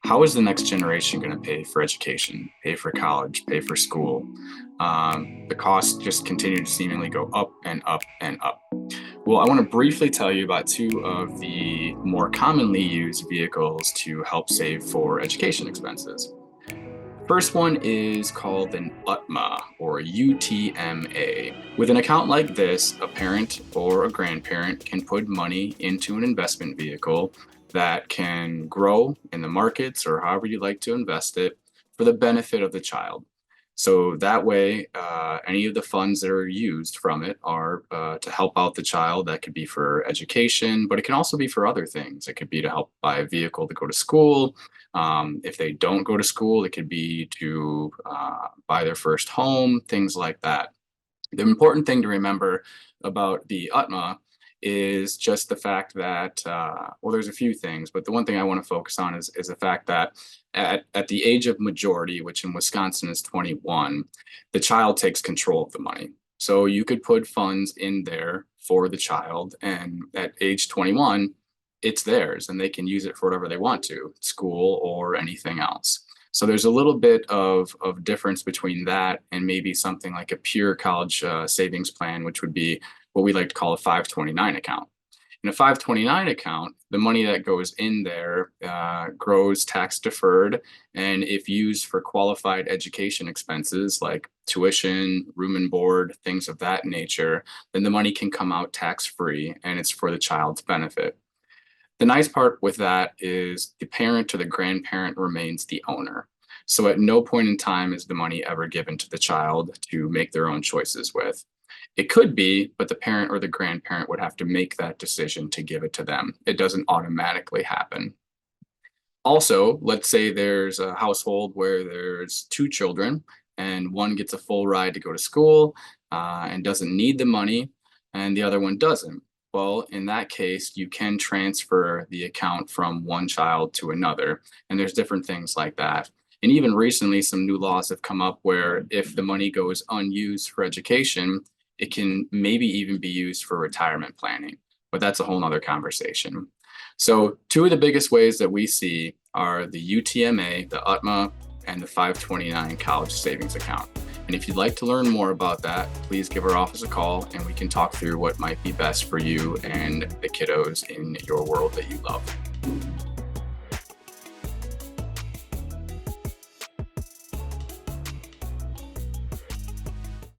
how is the next generation going to pay for education, pay for college, pay for school? The costs just continue to seemingly go up and up and up. Well, I want to briefly tell you about two of the more commonly used vehicles to help save for education expenses. First one is called an UTMA or UTMA. With an account like this, a parent or a grandparent can put money into an investment vehicle that can grow in the markets or however you like to invest it for the benefit of the child. So that way, any of the funds that are used from it are to help out the child. That could be for education, but it can also be for other things. It could be to help buy a vehicle to go to school. If they don't go to school, it could be to buy their first home, things like that. The important thing to remember about the UTMA is just the fact that, well, there's a few things, but the one thing I want to focus on is the fact that at the age of majority, which in Wisconsin is 21, the child takes control of the money. So you could put funds in there for the child, and at age 21, it's theirs, and they can use it for whatever they want to, school or anything else. So there's a little bit of difference between that and maybe something like a pure college savings plan, which would be what we like to call a 529 account. In a 529 account, the money that goes in there grows tax deferred, and if used for qualified education expenses like tuition, room and board, things of that nature, then the money can come out tax free and it's for the child's benefit. The nice part with that is the parent or the grandparent remains the owner. So at no point in time is the money ever given to the child to make their own choices with. It could be, but the parent or the grandparent would have to make that decision to give it to them. It doesn't automatically happen. Also, let's say there's a household where there's two children and one gets a full ride to go to school and doesn't need the money, and the other one doesn't. Well, in that case, you can transfer the account from one child to another, and there's different things like that. And even recently, some new laws have come up where if the money goes unused for education, it can maybe even be used for retirement planning, but that's a whole nother conversation. So two of the biggest ways that we see are the UTMA, the UTMA, and the 529 college savings account. And if you'd like to learn more about that, please give our office a call and we can talk through what might be best for you and the kiddos in your world that you love.